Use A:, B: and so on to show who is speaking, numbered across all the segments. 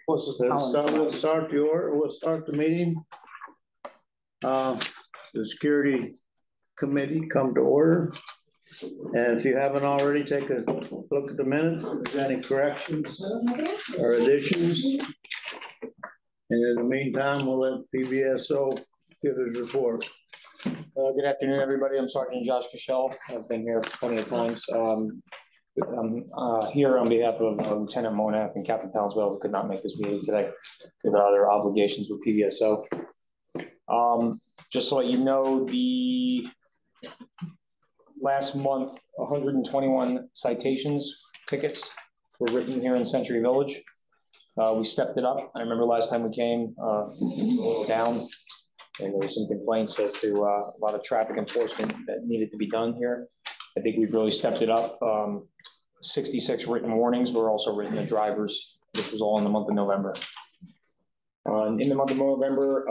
A: We'll start the meeting. The security committee come to order. And if you haven't already, take a look at the minutes. If there's any corrections or additions. And in the meantime, we'll let PBSO give his report.
B: Good afternoon, everybody. I'm Sergeant Josh Cashel. I've been here plenty of times. I'm here on behalf of Lieutenant Monaf and Captain Palenzuela, who could not make this meeting today due to other obligations with PBSO. Just to let you know, the last month, 121 citations, tickets were written here in Century Village. We stepped it up. I remember last time we came, a little down, and there were some complaints as to a lot of traffic enforcement that needed to be done here. I think we've really stepped it up. 66 written warnings were also written to drivers. This was all in the month of November. In the month of November,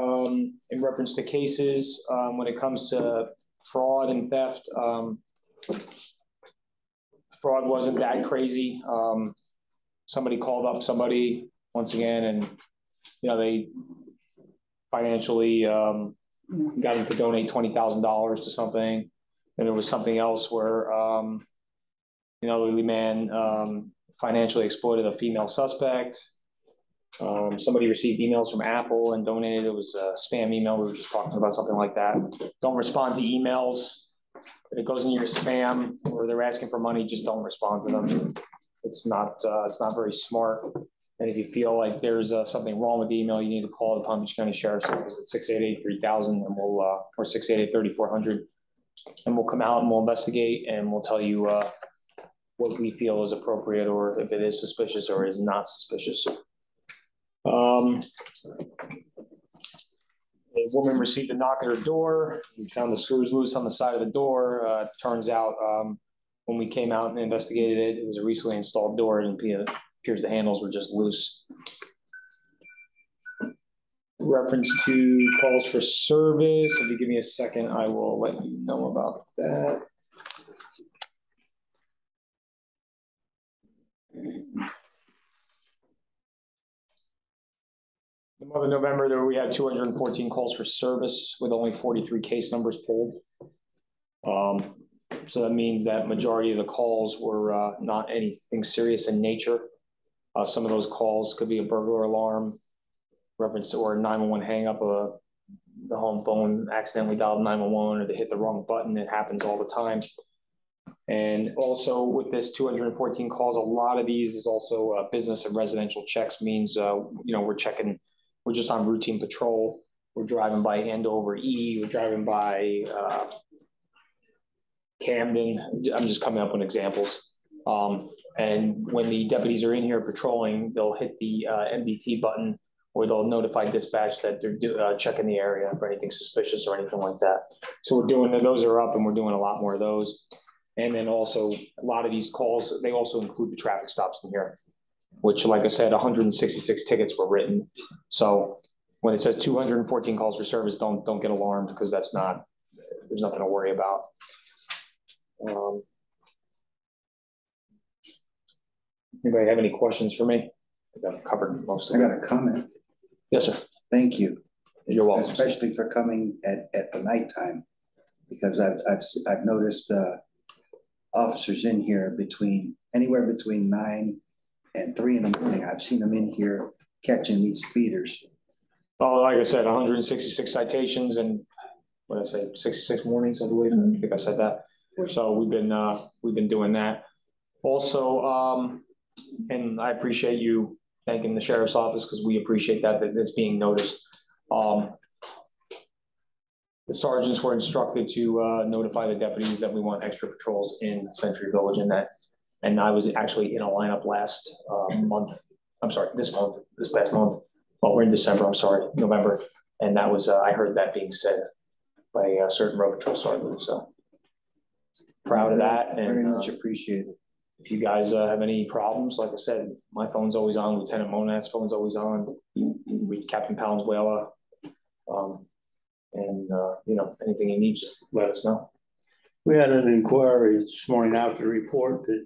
B: in reference to cases, when it comes to fraud and theft, fraud wasn't that crazy. Somebody called up somebody once again, and they financially got them to donate $20,000 to something. And there was something else where an elderly man financially exploited a female suspect. Somebody received emails from Apple and donated. It was a spam email. We were just talking about something like that. Don't respond to emails. If it goes into your spam or they're asking for money, just don't respond to them. It's not very smart. And if you feel like there's something wrong with the email, you need to call the Palm Beach County Sheriff's Office at 688-3000 and we'll or 688-3400, and we'll come out and we'll investigate and we'll tell you what we feel is appropriate, or if it is suspicious or is not suspicious. A woman received a knock at her door. We found the screws loose on the side of the door. Turns out when we came out and investigated it, it was a recently installed door, and it appears the handles were just loose. Reference to calls for service. If you give me a second, I will let you know about that. In the month of November, we had 214 calls for service with only 43 case numbers pulled. So that means that majority of the calls were not anything serious in nature. Some of those calls could be a burglar alarm, reference to, or a 911 hang up, the home phone accidentally dialed 911, or they hit the wrong button. It happens all the time. And also with this 214 calls, a lot of these is also business and residential checks, means, we're just on routine patrol. We're driving by Andover E, we're driving by Camden. I'm just coming up with examples. And when the deputies are in here patrolling, they'll hit the MDT button, or they'll notify dispatch that they're checking the area for anything suspicious or anything like that. So those are up, and we're doing a lot more of those. And then also a lot of these calls, they also include the traffic stops in here, which, like I said, 166 tickets were written. So when it says 214 calls for service, don't get alarmed, because there's nothing to worry about. Anybody have any questions for me? I got covered most of it.
C: I got a comment.
B: Yes, sir.
C: Thank you.
B: You're welcome.
C: Especially for coming at the nighttime, because I've noticed officers in here anywhere between 9 and 3 in the morning. I've seen them in here catching these speeders.
B: Oh, like I said, 166 citations and what did I say, 66 warnings, I believe. I think I said that. So we've been doing that. Also, and I appreciate you thanking the sheriff's office, because we appreciate that it's being noticed. The sergeants were instructed to notify the deputies that we want extra patrols in Century Village, and I was actually in a lineup this past month. Well, we're in December, November. And that was, I heard that being said by a certain road patrol sergeant. So proud of that. And
C: very much appreciated.
B: If you guys have any problems, like I said, my phone's always on. Lieutenant Monaf's phone's always on. Captain Palenzuela. Anything you need, just let us know.
A: We had an inquiry this morning after the report that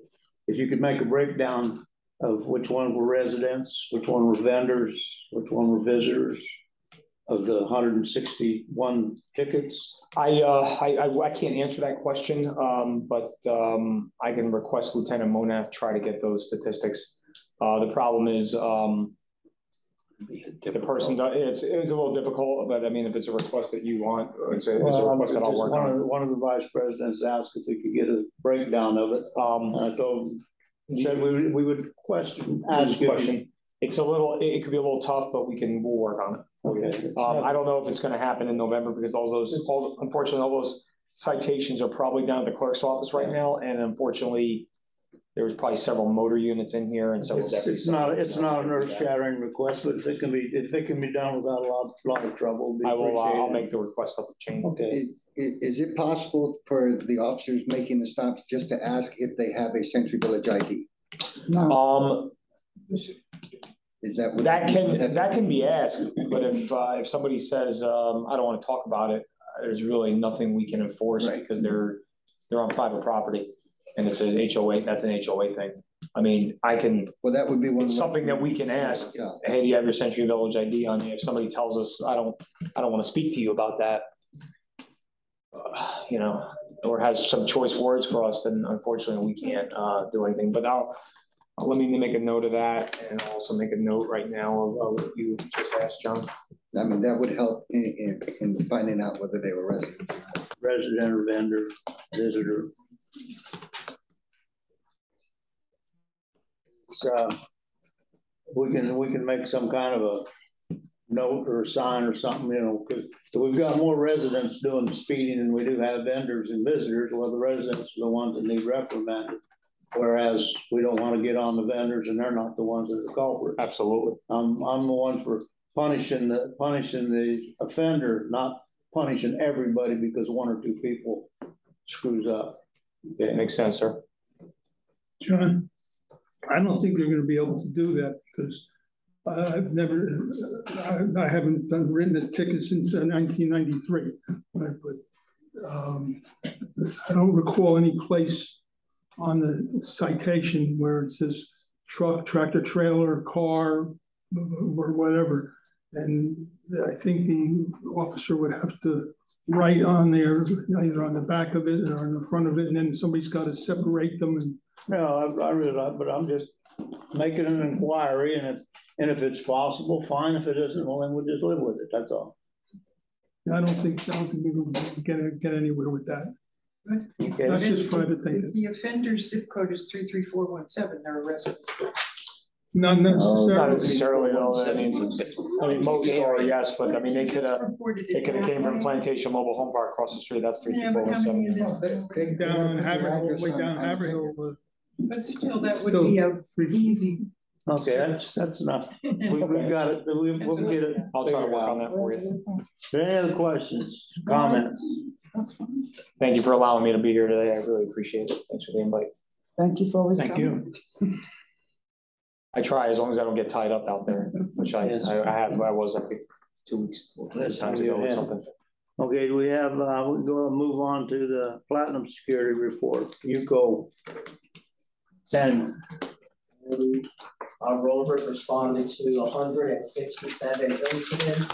A: if you could make a breakdown of which one were residents, which one were vendors, which one were visitors of the 161 tickets.
B: I can't answer that question, but I can request Lieutenant Monath try to get those statistics. The problem is the person, it's a little difficult, but I mean, if it's a request that you want, it's a request that I'll work on.
A: One of the vice presidents asked if we could get a breakdown of it. And I told him, said we would ask you.
B: It's a little, it could be a little tough, but we'll work on it.
A: Okay.
B: I don't know if it's gonna happen in November because unfortunately, all those citations are probably down at the clerk's office right now, and unfortunately, there was probably several motor units in here and several deputies.
A: It's not an earth-shattering request, but if it can be done without a lot of trouble.
B: I'll make the request up the chain.
A: Okay.
C: Is it possible for the officers making the stops just to ask if they have a Century Village ID?
B: No.
C: Is that
B: that can be asked, but if somebody says I don't want to talk about it, there's really nothing we can enforce because they're on private property, and it's an HOA. That's an HOA thing. I mean, I can.
C: Well, that would be one.
B: It's something that we can ask. Hey, do you have your Century Village ID on you? If somebody tells us I don't want to speak to you about that, or has some choice words for us, then unfortunately we can't do anything. But let me make a note of that, and I'll also make a note right now of what you just asked, John.
C: I mean, that would help in finding out whether they were
A: resident or vendor, visitor. So we can make some kind of a note or a sign or something, because we've got more residents doing the speeding than we do have vendors and visitors. Well, the residents are the ones that need reprimanded. Whereas we don't want to get on the vendors, and they're not the ones that are the culprit.
B: Absolutely.
A: I'm the one for punishing the offender, not punishing everybody because one or two people screws up.
B: Okay, makes sense, sir.
D: John, I don't think they're going to be able to do that because I haven't written a ticket since 1993, right? But I don't recall any place on the citation where it says truck, tractor trailer, car, or whatever. And I think the officer would have to write on there, either on the back of it or on the front of it, and then somebody's got to separate them. And
A: no, I realize, but I'm just making an inquiry, and if it's possible, fine. If it isn't, well, then we'll just live with it. That's all.
D: I don't think we will get anywhere with that.
E: Right.
A: Okay.
D: That's just private thing.
E: If the offender's zip code is 33417, they're a resident.
D: Not necessarily.
B: Not necessarily. No. I mean, most are, yes, but I mean, they could have came from Plantation Mobile Home Park across the street. That's 33417.
D: Down on Haverhill, way down Haverhill.
E: But still, that would be a easy.
A: Okay, that's enough. We've got it. We'll get it.
B: I'll try to work on that for you.
A: Are there any other questions, comments?
E: That's fine.
B: Thank you for allowing me to be here today. I really appreciate it. Thanks for the invite.
E: Thank you for always
A: Thank
E: coming.
A: you.
B: I try as long as I don't get tied up out there, which I was, I think, 2 weeks, 2 times ago or something.
A: Okay, we have, we can go and move on to the Platinum Security Report. You go. 10.
F: Our rovers responded to 167 incidents.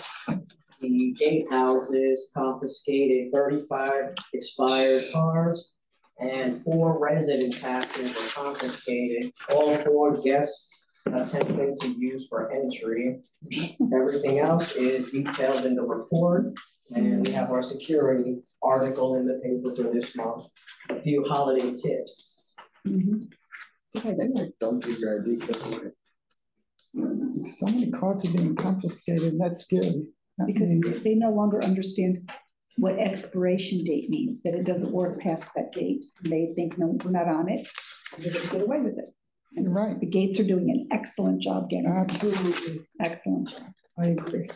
F: The gatehouses confiscated 35 expired cars, and 4 resident passes were confiscated. All 4 guests attempting to use for entry. Everything else is detailed in the report, and we have our security article in the paper for this month. A few holiday tips.
C: Don't give your ID.
E: So many cards are being confiscated. That's scary.
G: Because they no longer understand what expiration date means, that it doesn't work past that date. They think, no, we're not on it. They're going to get away with it. And
E: Right.
G: The gates are doing an excellent job getting.
E: Absolutely.
G: Excellent job.
E: I agree.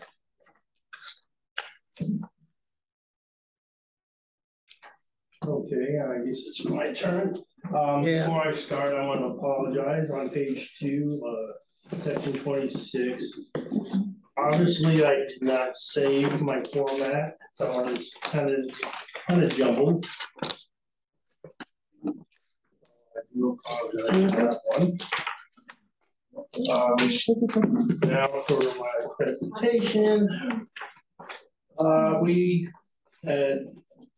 H: Okay, I guess it's my turn. Before I start, I want to apologize on page 2, section 26. Obviously, I did not save my format, so it's kind of jumbled. I do do apologize for that one. Now for my presentation. We had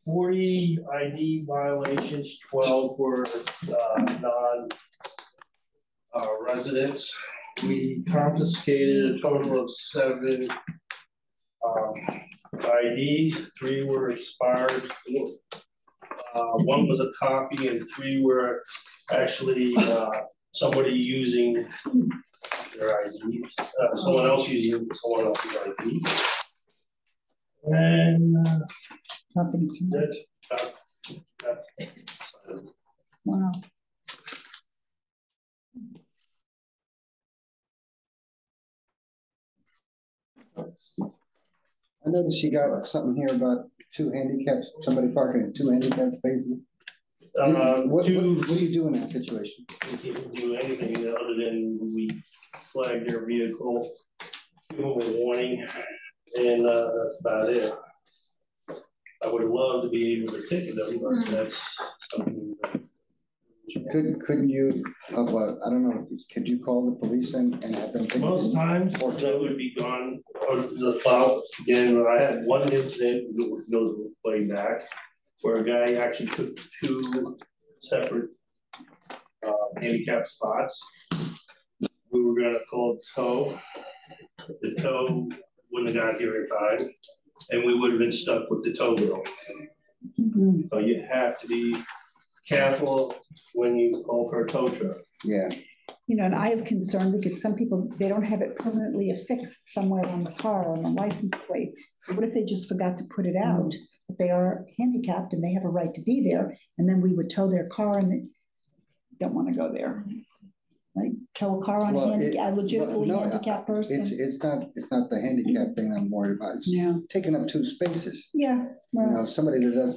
H: 40 ID violations, 12 were non-residents. We confiscated a total of 7 IDs, 3 were expired. 1 was a copy and 3 were actually somebody using their IDs, someone else using someone else's ID. And that's
G: Wow.
C: I noticed you got something here about 2 handicaps, somebody parking in 2 handicap spaces. What do you do in that situation?
H: we can't do anything other than we flag their vehicle, give them a warning, and that's about it. I would love to be able to ticket them, but that's something that.
C: Couldn't you, I don't know, could you call the police and have them?
H: Most times, they would be gone on the cloud. Again, I had one incident that goes way back where a guy actually took 2 separate handicap spots. We were gonna call tow. The tow wouldn't have got here in time, and we would have been stuck with the tow bill. So you have to be careful when you call for a tow truck.
C: Yeah.
G: You know, and I have concern because some people, they don't have it permanently affixed somewhere on the car, on the license plate. So what if they just forgot to put it out? But they are handicapped and they have a right to be there, and then we would tow their car and they don't want to go there. Like tow a car on a legitimately handicapped person.
C: It's not the handicap thing I'm worried about. It's taking up 2 spaces.
G: Yeah. Well,
C: you know, somebody that does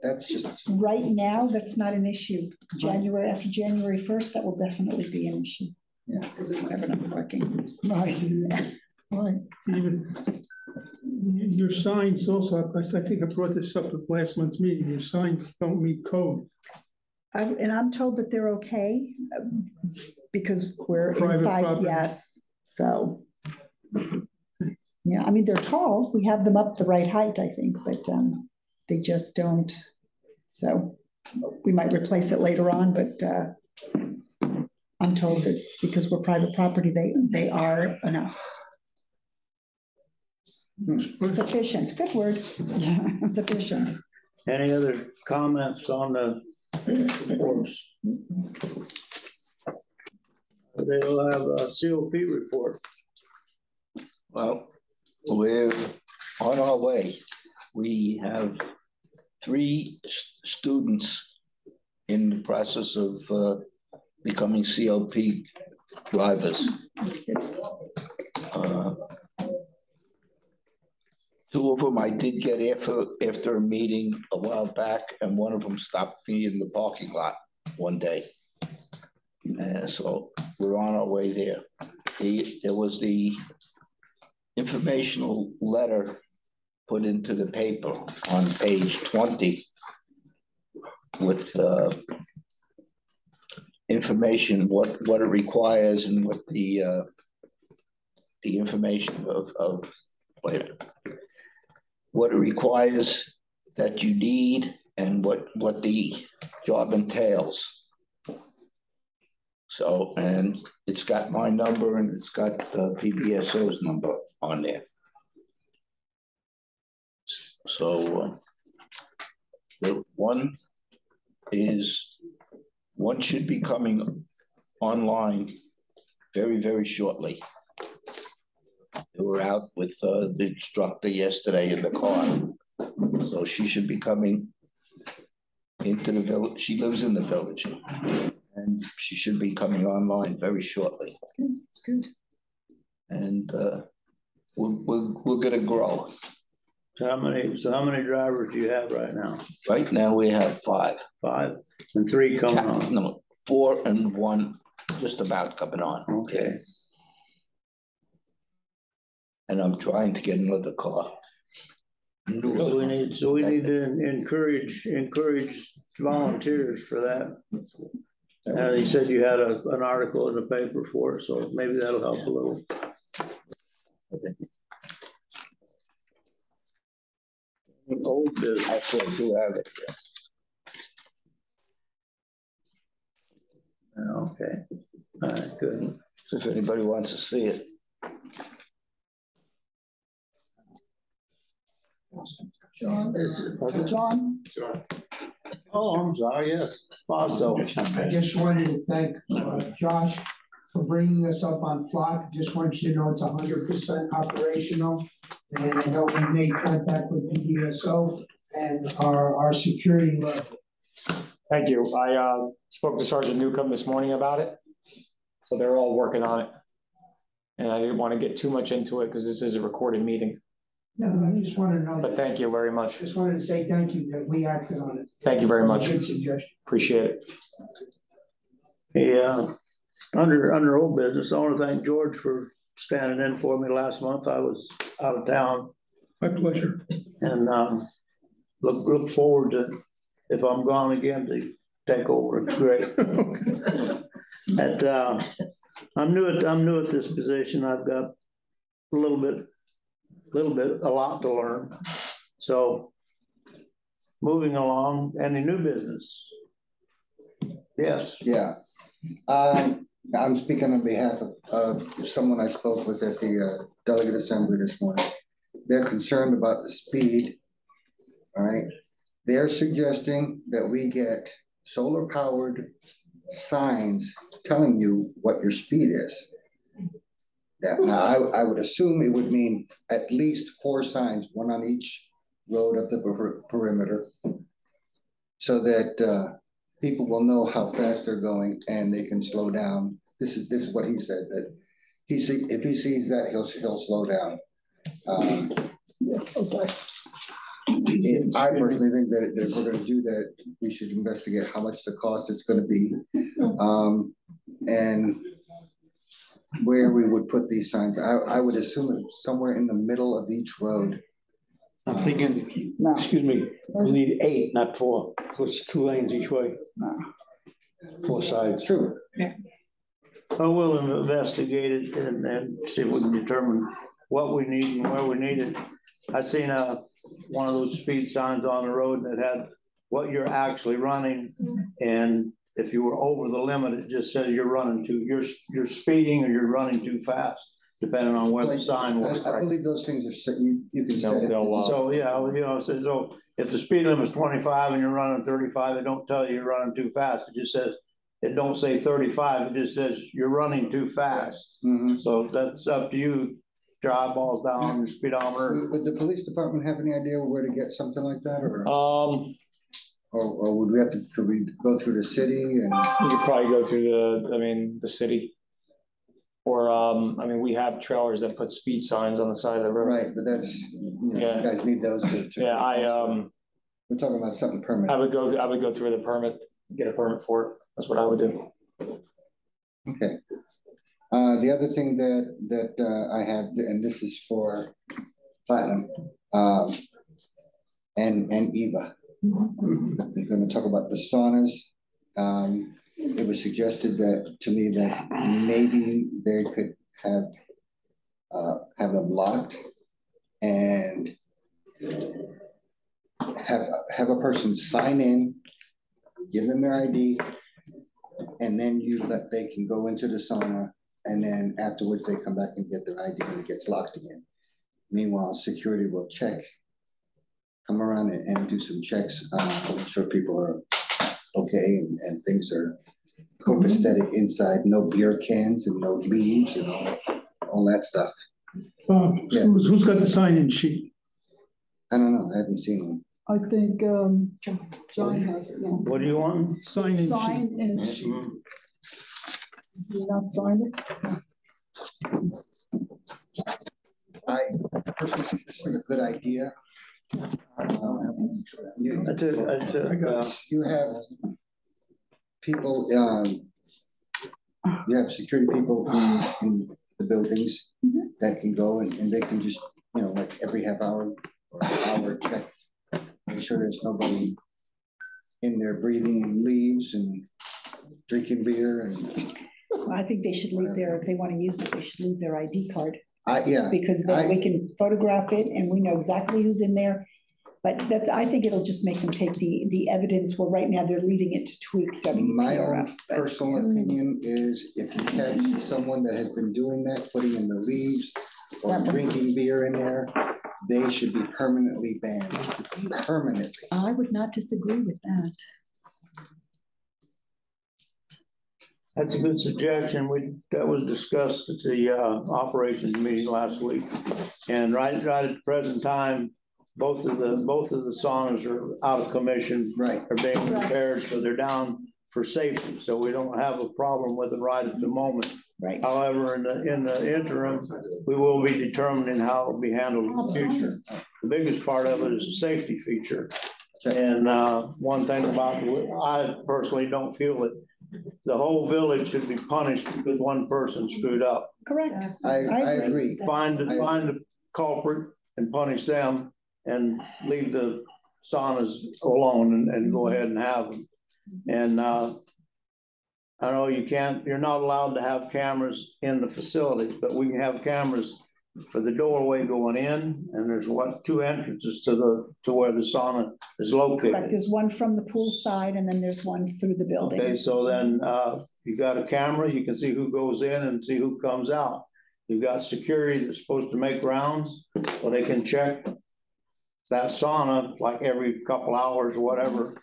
C: that's just.
G: Right now, that's not an issue. After January 1st, that will definitely be an issue.
C: Yeah.
G: Because we won't have enough parking.
D: Right.
G: Right.
D: Even your signs also, I think I brought this up at last month's meeting, your signs don't meet code.
G: And I'm told that they're okay because we're
D: Private
G: inside,
D: property.
G: yes, so. Yeah, I mean, they're tall, we have them up the right height, I think, but they just don't. So we might replace it later on, but I'm told that because we're private property, they are enough. Sufficient, good word, sufficient.
A: Any other comments on the reports? They'll have a COP report.
I: Well, we're on our way. We have 3 students in the process of becoming COP drivers. 2 of them I did get after a meeting a while back, and one of them stopped me in the parking lot one day. So we're on our way there. There was the informational letter put into the paper on page 20 with information, what it requires and what the information of what it requires that you need and what the job entails. So, and it's got my number and it's got PBSO's number on there. So the one should be coming online very, very shortly. They were out with the instructor yesterday in the car. So she should be coming into the village. She lives in the village. And she should be coming online very shortly.
G: That's good.
I: And we're gonna grow.
A: So how many drivers do you have right now?
I: Right now we have 5.
A: 5 and 3 coming on.
I: No, 4 and 1 just about coming on.
A: Okay.
I: And I'm trying to get another car.
A: So we need to encourage volunteers for that. And he said you had an article in the paper for it, so maybe that'll help a little. Old business.
I: Actually, I do have it.
A: Okay, all right, good.
I: If anybody wants to see it.
G: John?
A: Oh, I'm sorry, yes, Fosdo.
J: I just wanted to thank Josh for bringing us up on Flock. Just want you to know it's 100% operational. And I know we made contact with PDSO and our security level.
B: Thank you. I spoke to Sergeant Newcomb this morning about it. So they're all working on it. And I didn't want to get too much into it because this is a recorded meeting.
J: No, I just want to know.
B: But thank you very much.
J: Just wanted to say thank you that we acted on it.
B: Thank you very much.
J: Good suggestion.
B: Appreciate it.
A: Yeah, under old business, I want to thank George for standing in for me last month. I was out of town.
D: My pleasure.
A: And look forward to, if I'm gone again, to take over. It's great. And I'm new at this position. I've got a lot to learn. So moving along, any new business? Yes.
C: Yeah. I'm speaking on behalf of someone I spoke with at the delegate assembly this morning. They're concerned about the speed. All right. They're suggesting that we get solar powered signs telling you what your speed is. Now, I would assume it would mean at least 4 signs, one on each road of the perimeter, so that people will know how fast they're going and they can slow down. This is what he said, that if he sees that, he'll slow down. I personally think that if we're going to do that, we should investigate how much the cost is going to be, and where we would put these signs. I would assume it's somewhere in the middle of each road.
K: I'm thinking, excuse me, we need 8, not 4, because it's 2 lanes each way. 4 sides.
C: True.
E: Yeah.
A: Well, we'll investigate it and see if we can determine what we need and where we need it. I seen one of those speed signs on the road that had what you're actually running, and if you were over the limit, it just said you're speeding or you're running too fast, depending on where the sign was.
C: I believe those things are set. You can set it.
A: So yeah, so if the speed limit is 25 and you're running 35, it don't tell you you're running too fast. It just says, it don't say 35. It just says you're running too fast.
C: Mm-hmm.
A: So that's up to you. Your eyeballs down, your speedometer.
C: Would the police department have any idea where to get something like that, or would we have to go through the city? And
B: we could probably go through the city, or we have trailers that put speed signs on the side of the road.
C: Right, but that's you guys need those to
B: yeah.
C: We're talking about something permanent.
B: I would go through the permit, get a permit for it. That's what I would do.
C: Okay. The other thing that I have, and this is for Platinum, and Eva. I'm going to talk about the saunas. It was suggested to me that maybe they could have them locked and have a person sign in, give them their ID, and then they can go into the sauna. And then afterwards, they come back and get their ID and it gets locked again. Meanwhile, security will come around and do some checks, make sure people are okay and things are copacetic inside. No beer cans and no leaves and all that stuff.
D: Yeah. Who's got the sign-in sheet?
C: I don't know. I haven't seen one.
G: I think John has it. Yeah.
A: What do you want?
D: Sign-in sheet.
G: Sign-in sheet. You not signed it?
C: I personally think this is a good idea. You have people, you have security people in the buildings that can go and they can just, like every half hour or hour check, make sure there's nobody in there breathing in leaves and drinking beer and,
G: I think they should leave their, if they want to use it, they should leave their ID card.
C: yeah,
G: Because then we can photograph it and we know exactly who's in there. But that's, I think it'll just make them take the evidence, well, right now they're leaving it to tweak
C: my own
G: WPRF. but-
C: personal opinion is if you catch someone that has been doing that, putting in the leaves or drinking beer in there, they should be permanently banned, permanently.
G: I would not disagree with that.
A: That's a good suggestion. That was discussed at the operations meeting last week. And right at the present time, both of the saunas are out of commission.
C: Right.
A: Are being repaired, so they're down for safety. So we don't have a problem with it right at the moment.
G: Right.
A: However, in the interim, we will be determining how it'll be handled in the future. The biggest part of it is a safety feature. And one thing about I personally don't feel that the whole village should be punished because one person screwed up.
G: Correct.
C: I agree.
A: Find the culprit and punish them and leave the saunas alone and go ahead and have them. And I know you're not allowed to have cameras in the facility, but we can have cameras for the doorway going in, and there's two entrances to where the sauna is located.
G: Correct. There's one from the pool side and then there's one through the building.
A: Okay, so then you got a camera, you can see who goes in and see who comes out. You've got security that's supposed to make rounds, so they can check that sauna like every couple hours or whatever.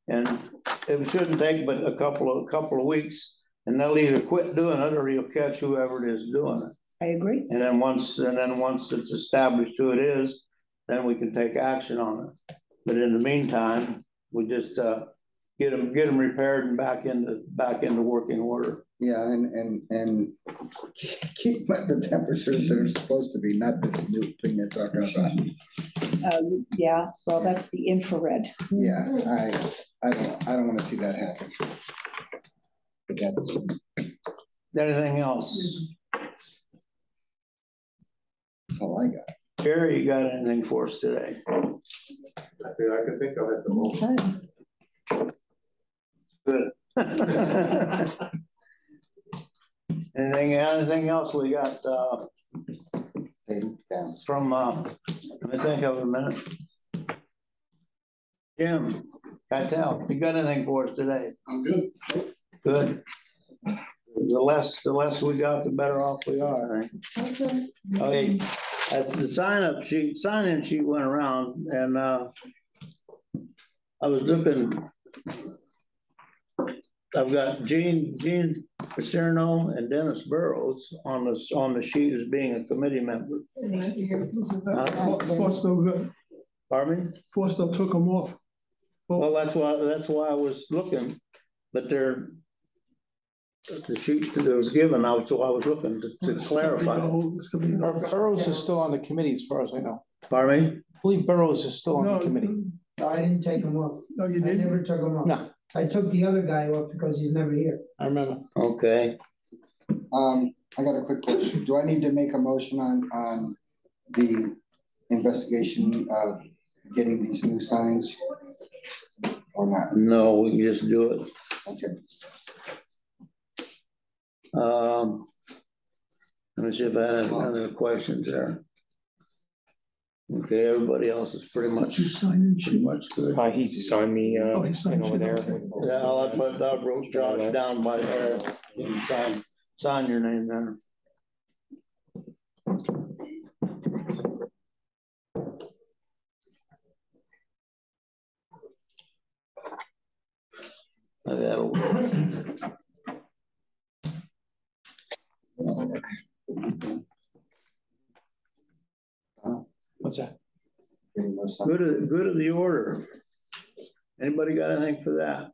A: And it shouldn't take but a couple of weeks, and they'll either quit doing it or you'll catch whoever it is doing it.
G: I agree.
A: And then once it's established who it is, then we can take action on it. But in the meantime, we just get them repaired and back into working order.
C: Yeah, and keep the temperatures that are supposed to be, not this new thing they're talking about.
G: Yeah, well, that's the infrared.
C: Yeah, I don't want to see that happen.
A: Anything else?
C: That's all I got.
A: Jerry, you got anything for us today?
L: I can think of it the moment.
A: Good. Anything else we got from let me think of a minute. Jim Keitel, you got anything for us today?
L: I'm good.
A: Good. The less we got, the better off we are, I think.
G: Okay.
A: Okay, that's the sign-in sheet went around, and I was looking. I've got Gene Pacerno and Dennis Burrows on the sheet as being a committee member. Pardon me?
D: Forsto took them off.
A: Well, that's why I was looking, but the sheet that was given, I was looking to clarify.
B: Burrows is still on the committee as far as I know.
A: Pardon me?
B: I believe Burrows is still on the committee.
J: No, I didn't take him off.
D: No, you
J: I
D: didn't?
J: never took him off.
B: No.
J: I took the other guy off because he's never here.
B: I remember.
A: Okay.
C: I got a quick question. Do I need to make a motion on the investigation of getting these new signs or not?
A: No, we can just do it.
C: Okay.
A: Let me see if I had any other questions there. Okay, everybody else is pretty much good.
B: He signed me thing over there.
A: Yeah, I wrote Josh down by there. You can sign your name there. That'll work.
B: What's that?
A: Good of the order. Anybody got anything for that?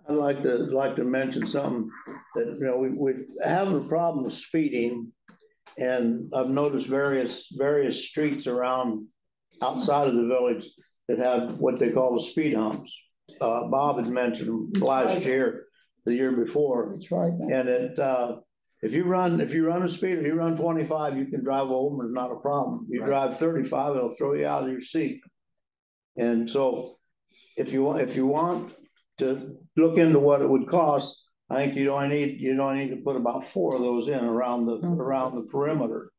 A: I'd like to mention something that, we have a problem with speeding, and I've noticed various streets around outside of the village that have what they call the speed humps. Bob had mentioned them last year, the year before.
G: That's right.
A: And if you run a speed, if you run 25, you can drive over, it's not a problem. You drive 35, it'll throw you out of your seat. And so if you want to look into what it would cost, I think you only need to put about 4 of those in around the perimeter.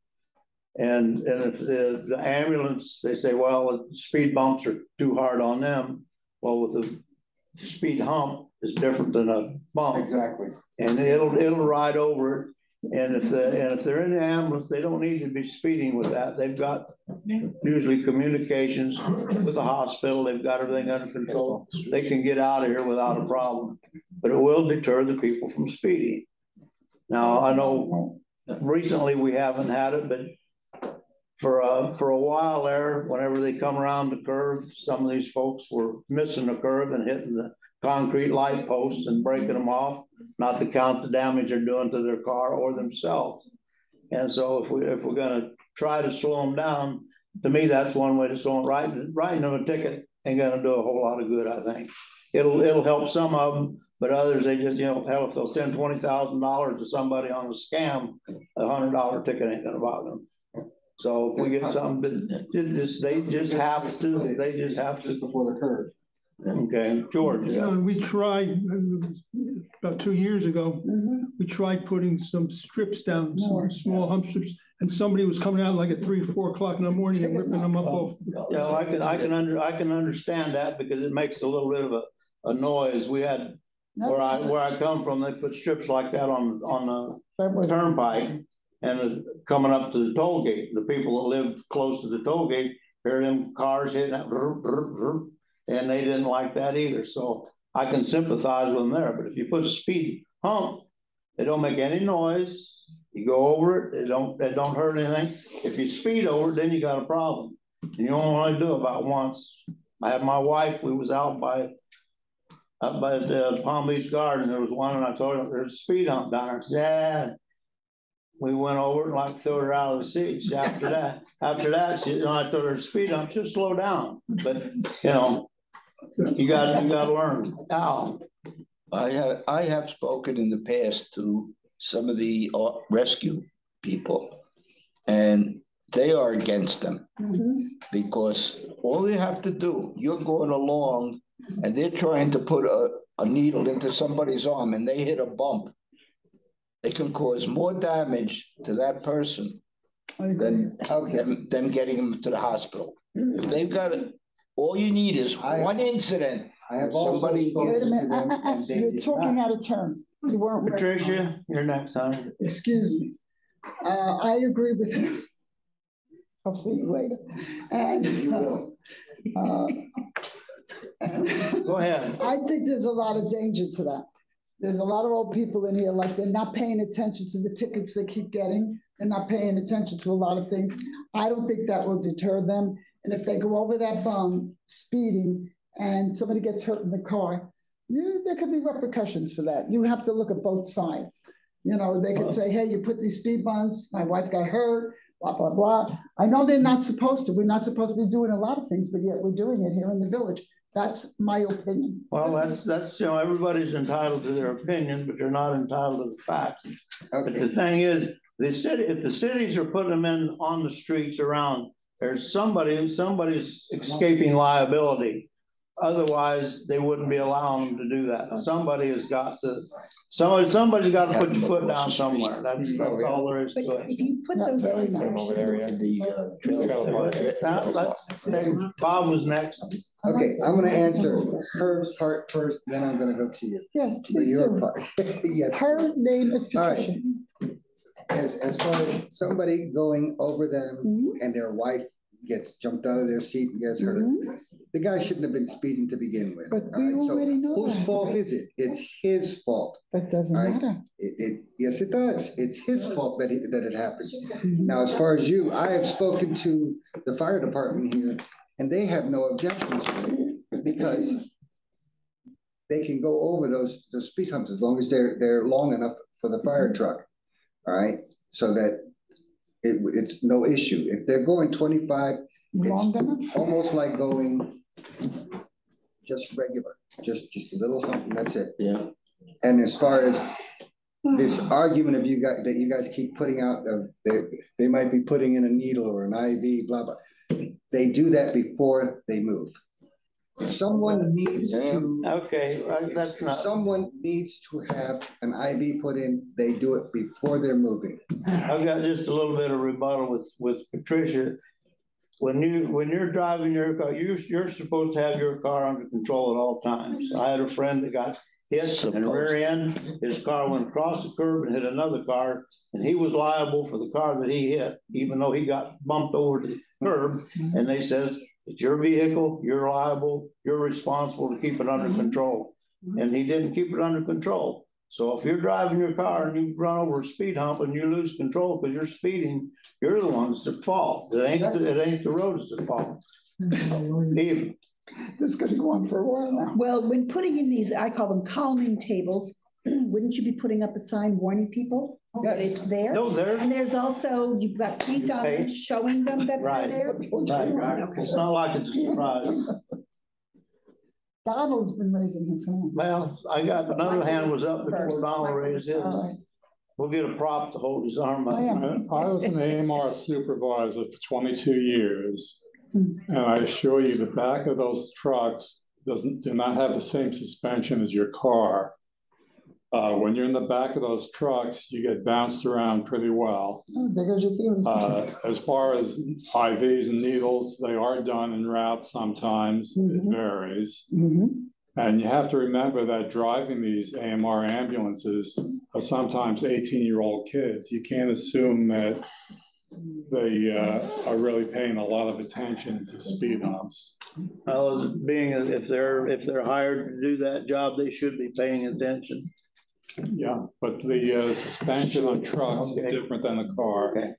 A: And if the ambulance, they say, well, if the speed bumps are too hard on them, well, with the speed hump is different than a bump.
C: Exactly.
A: And it'll ride over it. And if they're in the ambulance, they don't need to be speeding with that. They've got usually communications with the hospital. They've got everything under control. They can get out of here without a problem, but it will deter the people from speeding. Now, I know recently we haven't had it, but for a while there, whenever they come around the curve, some of these folks were missing the curve and hitting the concrete light posts and breaking them off, not to count the damage they're doing to their car or themselves. And so if we're gonna try to slow them down, to me, that's one way to slow them. Writing them a ticket ain't gonna do a whole lot of good, I think. It'll help some of them, but others, they just, hell, if they'll send $20,000 to somebody on a scam, $100 ticket ain't gonna bother them. So if we get something, they just have to
C: before the curve.
A: Okay, George.
D: Yeah, and we tried about 2 years ago. We tried putting some strips down, some small hump strips, and somebody was coming out like at 3 or 4 o'clock in the morning and ripping them up off.
A: Yeah, I can understand that because it makes a little bit of a noise. We had where I come from, they put strips like that on the turnpike, and coming up to the toll gate, the people that lived close to the toll gate hear them cars hitting that. And they didn't like that either. So I can sympathize with them there. But if you put a speed hump, they don't make any noise. You go over it, they don't hurt anything. If you speed over it, then you got a problem. And you only want to do it about once. I had my wife, we was out by the Palm Beach Garden. There was one, and I told her there's a speed hump down there. She said, yeah. We went over and like threw her out of the seat. After that, I told her to speed hump, she'll slow down. But you got to learn. Now,
I: I have spoken in the past to some of the rescue people, and they are against them because all they have to do, you're going along and they're trying to put a needle into somebody's arm and they hit a bump. They can cause more damage to that person than them getting them to the hospital. If they've got it, all you need is one incident.
C: I have somebody.
G: Wait a minute, you're talking out of turn. You weren't.
A: Patricia, you're next time.
M: Excuse me. I agree with him. I'll see you later. And
A: go ahead.
M: I think there's a lot of danger to that. There's a lot of old people in here, like they're not paying attention to the tickets they keep getting. They're not paying attention to a lot of things. I don't think that will deter them. And if they go over that bump, speeding, and somebody gets hurt in the car, there could be repercussions for that. You have to look at both sides. They could say, hey, you put these speed bumps, my wife got hurt, blah, blah, blah. I know they're not supposed to. We're not supposed to be doing a lot of things, but yet we're doing it here in the village. That's my opinion.
A: Well, that's everybody's entitled to their opinion, but they're not entitled to the facts. Okay. But the thing is, if the cities are putting them in on the streets around, there's somebody's escaping liability. Otherwise, they wouldn't be allowing them to do that. Somebody's got to put your foot down somewhere. That's all there is to it.
G: If you put those things
B: over there,
A: Bob was next.
C: Okay, I'm going to answer her part first, then I'm going to go to you.
M: Yes, please.
C: Your part. Yes.
M: Her name is Patricia.
C: Right. As far as somebody going over them and their wife gets jumped out of their seat and gets hurt, the guy shouldn't have been speeding to begin with.
M: But we already know
C: whose fault is it? It's his fault.
M: That doesn't matter.
C: Yes, it does. It's his fault that it happens. Now, as far as you, I have spoken to the fire department here, and they have no objection to it because they can go over those speed humps as long as they're long enough for the fire truck. All right, so that it's no issue. If they're going 25, it's almost like going just regular, just a little hump, and that's it.
I: Yeah.
C: And as far as this argument of you guys that you guys keep putting out, they might be putting in a needle or an IV, blah blah. They do that before they move. someone needs to.
A: Okay, that's not.
C: Someone needs to have an IV put in, they do it before they're moving.
A: I've got just a little bit of rebuttal with Patricia. When you're driving your car, you're supposed to have your car under control at all times. I had a friend that got hit in the rear end. His car went across the curb and hit another car, and he was liable for the car that he hit, even though he got bumped over the curb. And they says, it's your vehicle, you're liable, you're responsible to keep it under control. And he didn't keep it under control. So if you're driving your car and you run over a speed hump and you lose control because you're speeding, you're the ones that fall. It ain't the roads that fall. Even.
M: This is gonna go on for a while now.
G: Well, when putting in these, I call them calming tables, wouldn't you be putting up a sign warning people that it's there?
A: No, there's.
G: And there's also, you've got paint on it showing them that
A: Right.
G: they're there?
A: Right.
G: Okay.
A: It's not like it's a surprise.
M: Donald's been raising his hand.
A: Well, I got another hand was up before Donald raised his.
M: All right.
A: We'll get a prop to hold his arm up.
K: I was an AMR supervisor for 22 years. And I assure you, the back of those trucks do not have the same suspension as your car. When you're in the back of those trucks, you get bounced around pretty well.
M: Oh, there goes your theory.
K: As far as IVs and needles, they are done en route sometimes. It varies. And you have to remember that driving these AMR ambulances are sometimes 18-year-old kids. You can't assume that they are really paying a lot of attention to speed humps.
A: Well, being if they're hired to do that job, they should be paying attention.
K: Yeah, but the suspension on trucks is different than the car.
A: Okay,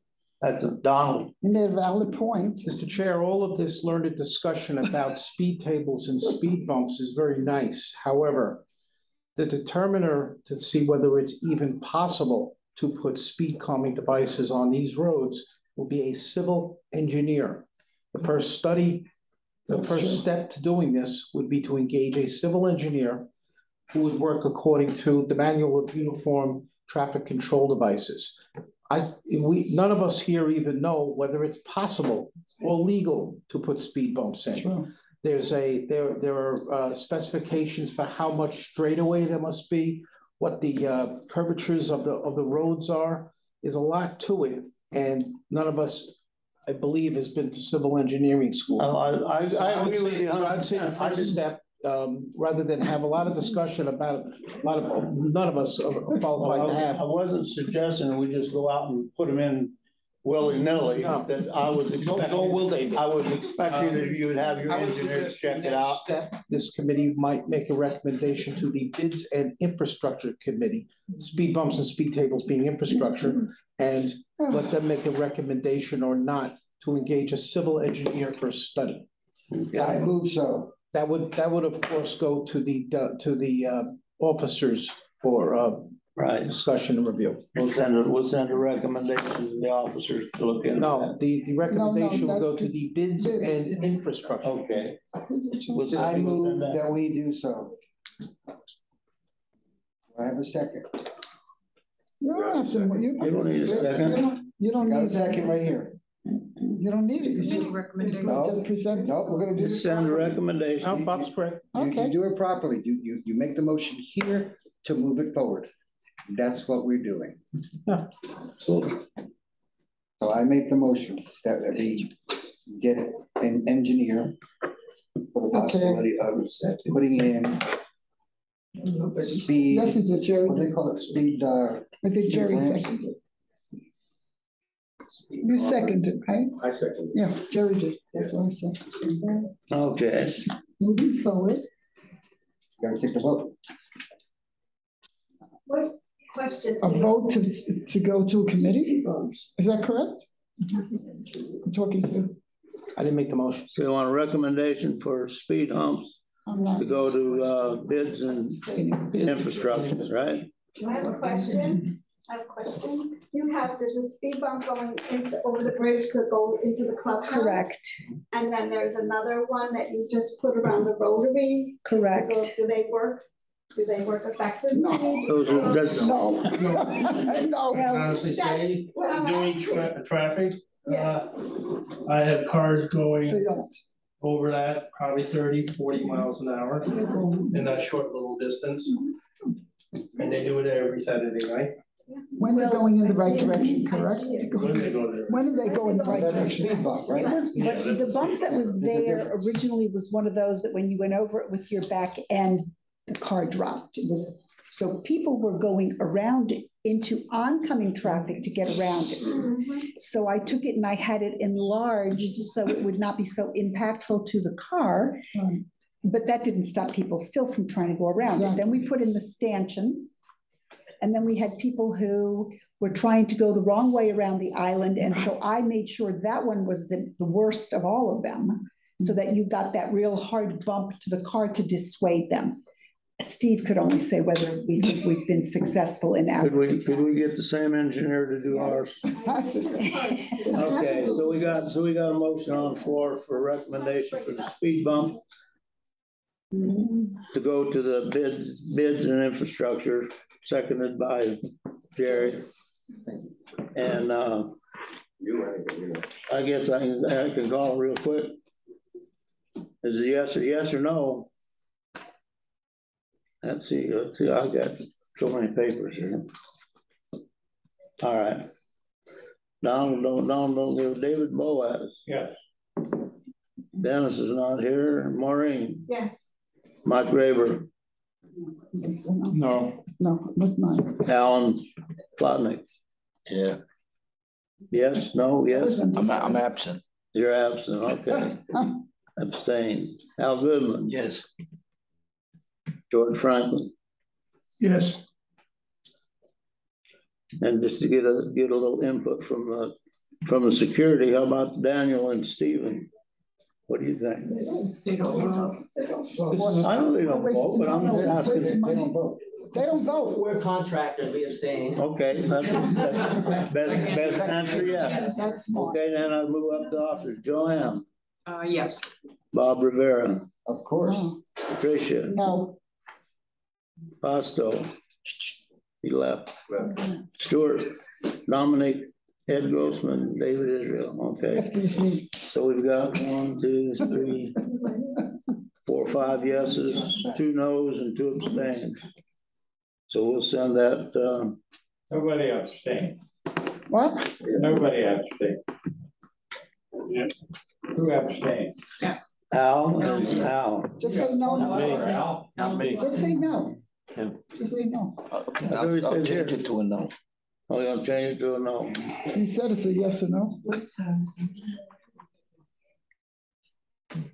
A: that's a Donald.
M: You made a valid point.
E: Mr. Chair, all of this learned discussion about speed tables and speed bumps is very nice. However, the determiner to see whether it's even possible to put speed calming devices on these roads will be a civil engineer. The first step to doing this would be to engage a civil engineer who would work according to the Manual of Uniform Traffic Control Devices. None of us here even know whether it's possible or legal to put speed bumps in.
M: Sure.
E: There are specifications for how much straightaway there must be, what the curvatures of the roads are. There's a lot to it, and none of us, I believe, has been to civil engineering school.
A: I agree with you.
E: So I'd say the first step, rather than have a lot of discussion about none of us are qualified to have.
A: I wasn't suggesting we just go out and put them in willy-nilly.
E: No.
A: That I was expecting.
E: Nor will they be.
A: I was expecting that you would have your engineers check it out.
E: This committee might make a recommendation to the Bids and Infrastructure Committee, speed bumps and speed tables being infrastructure, and let them make a recommendation or not to engage a civil engineer for a study.
C: I move so.
E: That would of course go to the officers for
A: Right.
E: discussion and review.
A: We'll send a recommendation to the officers to look into
E: No, the recommendation will go
M: that's
E: to the Bids and Infrastructure.
A: that. Okay.
C: I move that we do so. Do I have a second?
M: You don't have to.
A: You don't need a second.
M: You don't
C: Got
M: need
C: a second right here.
M: You don't need it. You just
E: recommendation.
M: just present.
C: No, we're gonna do.
A: Just send a recommendation.
E: No, Bob's correct.
C: You do it properly. You make the motion here to move it forward. That's what we're doing. So I make the motion that we get an engineer for the possibility of putting in speed.
M: This is a Jerry.
C: What do they call it? Speed,
M: I think Jerry
C: ramps?
M: seconded. You seconded, right?
L: I second.
M: Yeah, Jerry did. That's what I said.
A: Okay.
M: Moving forward.
C: Gotta take the vote.
N: What question?
M: A vote to go to a committee? Is that correct? I'm talking to.
E: I didn't make the motion.
A: So you want a recommendation for speed humps
M: I'm not.
A: to go to bids and infrastructure, right?
N: I have a question. There's a speed bump going over the bridge to go into the clubhouse.
G: Correct.
N: And then there's another one that you just put around the rotary.
G: Correct.
N: Do they work? Do they work effectively?
A: That's
M: No. No.
H: Honestly say,
N: what I'm
H: doing
N: asking.
H: traffic,
N: Yeah.
H: I have cars
M: They
H: going
M: don't.
H: over that, probably 30, 40 miles an hour in that short little distance. And they do it every Saturday night.
M: When they're going in the right direction, correct?
H: When they go there.
M: When do they go in the right
C: That's a
M: direction?
C: speed bump, right?
G: It was,
H: Yeah,
G: but
H: that's
G: the
H: a
G: bump
H: big
G: that was
H: difference.
G: there
C: difference.
G: originally was one of those that when you went over it with your back end, the car dropped. It was, so people were going around it into oncoming traffic to get around it. So I took it and I had it enlarged so it would not be so impactful to the car. But that didn't stop people still from trying to go around it. Then we put in the stanchions. And then we had people who were trying to go the wrong way around the island. And so I made sure that one was the worst of all of them, so that you got that real hard bump to the car to dissuade them. Steve could only say whether we've been successful in our.
A: Could we get the same engineer to do ours? Okay, so we got a motion on the floor for recommendation for the speed bump to go to the bids and infrastructure, seconded by Jerry. And I guess I can call it real quick. Is it yes or no? Let's see, I've got so many papers here. All right. Donald, don't give David Boaz.
H: Yes.
A: Dennis is not here. Maureen.
N: Yes.
A: Mike Graber.
K: No.
M: No, not mine.
A: Alan Plotnick.
I: Yeah,
A: Yes, no, yes?
I: I'm absent.
A: You're absent, okay. Abstain. Al Goodman.
I: Yes.
A: George Franklin.
D: Yes.
A: And just to get a little input from the security, how about Daniel and Stephen? What do you think?
F: They don't know.
A: I know they don't vote, but I'm just asking.
C: They don't vote.
M: They don't vote.
F: We're contractors, we abstain.
A: Okay, that's best answer, yes.
M: That's smart.
A: Okay, then I'll move up to office. Joanne,
F: Yes.
A: Bob Rivera,
C: Of course.
M: Oh,
A: Tricia,
M: no,
A: Pasto. He left. Stuart, nominate Ed Grossman, David Israel, okay.
M: excuse me.
A: So we've got 1, 2, 3, 4, 5 yeses, 2 noes, and 2 abstains. So we'll send that,
K: Nobody abstained.
M: What?
K: Nobody abstained. Yeah. Who abstained?
A: Al and Al.
M: Just say no,
K: Al, not me.
M: Just say no.
K: Yeah.
M: Just say no.
I: Okay, I'll change it to a no.
A: Oh, you're gonna change it to a no.
M: You said it's a yes or no.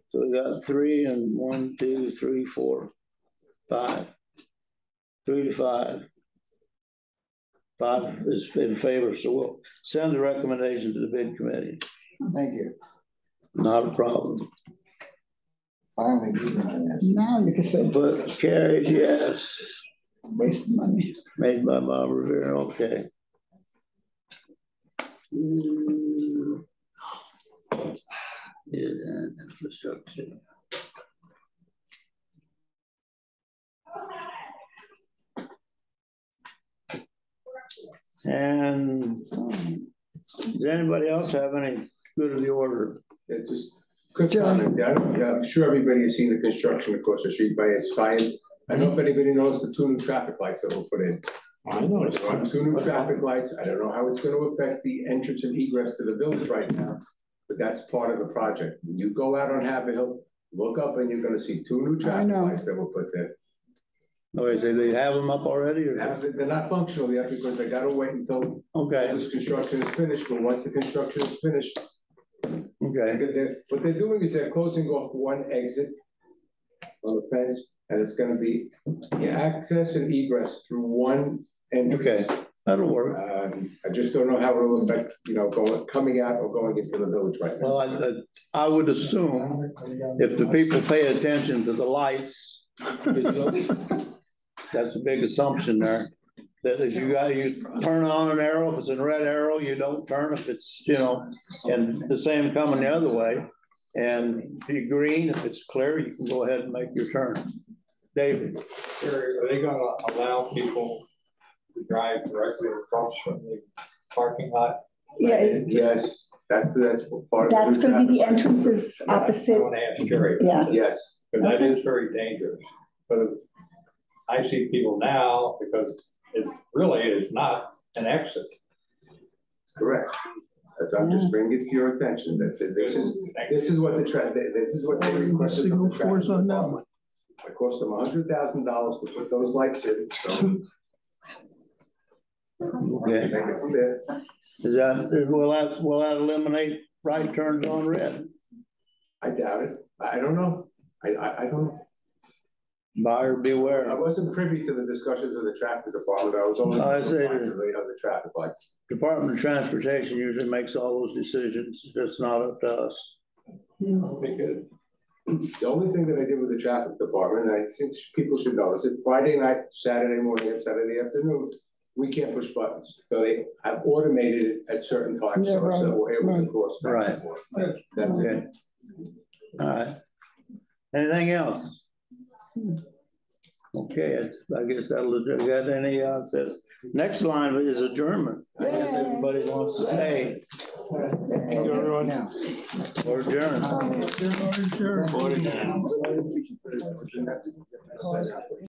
A: So we got 3 and 1, 2, 3, 4, 5. 3 to 5. 5 is in favor, so we'll send the recommendation to the bid committee.
C: Thank you.
A: Not a problem.
C: Finally, moving on this.
M: Now you can say,
A: But carries yes.
M: waste money.
A: Made by Bob Rivera, okay. Yeah, infrastructure. And does anybody else have any good of the order?
L: Yeah, just quick comment. I'm sure everybody has seen the construction across the street by Inspired. I don't know if anybody knows the 2 new traffic lights that were put in.
K: I know it's
L: There are 2 new traffic lights. I don't know how it's gonna affect the entrance and egress to the village right now, but that's part of the project. When you go out on Haverhill, look up and you're gonna see 2 new traffic
M: know.
L: lights that were put there.
A: No, they say they have them up already or?
L: They're not functional yet because they gotta wait until
A: Okay,
L: this construction is finished, but once the construction is finished,
A: okay,
L: what they're doing is they're closing off one exit on the fence, and it's gonna be the access and egress through one entrance.
A: okay, that'll work.
L: I just don't know how it'll affect, coming out or going into the village right now.
A: Well, I would assume if the people pay attention to the lights, that's a big assumption there. That if you turn on an arrow, if it's a red arrow, you don't turn if it's, and the same coming the other way. And if you're green, if it's clear, you can go ahead and make your turn. David.
K: Are they gonna allow people to drive directly across from the parking lot?
M: Yeah,
L: Yes, That's part of.
G: That's gonna be the entrances opposite.
O: I want to ask Jerry.
G: Yeah.
L: Yes.
O: But that is very dangerous. But I see people now because it's really is not an exit.
L: Correct. That's, I'm just bringing it to your attention, that this is what this is what they requested.
D: Signal force on that one.
L: It cost them $100,000 to put those lights in, so.
A: Okay.
L: Take it from there.
A: Is that, will that eliminate right turns on red?
L: I doubt it. I don't know. I don't know.
A: Buyer beware.
L: I wasn't privy to the discussions of the traffic department. I was only.
A: I say
L: of the traffic lights.
A: Department of Transportation usually makes all those decisions. It's not up to us.
L: Okay, good. The only thing that I did with the traffic department, and I think people should know, is that Friday night, Saturday morning, and Saturday afternoon, we can't push buttons. So they have automated it at certain times,
M: Yeah, right,
L: so we're able to cross back
A: Right.
L: and forth. That's it.
A: Okay. All right. Anything else? Okay, I guess that'll, got any, says, next line is adjournment. I guess everybody wants to say.
D: Thank you, everyone.
A: Or adjourn.
D: Sure.
A: Or adjourn.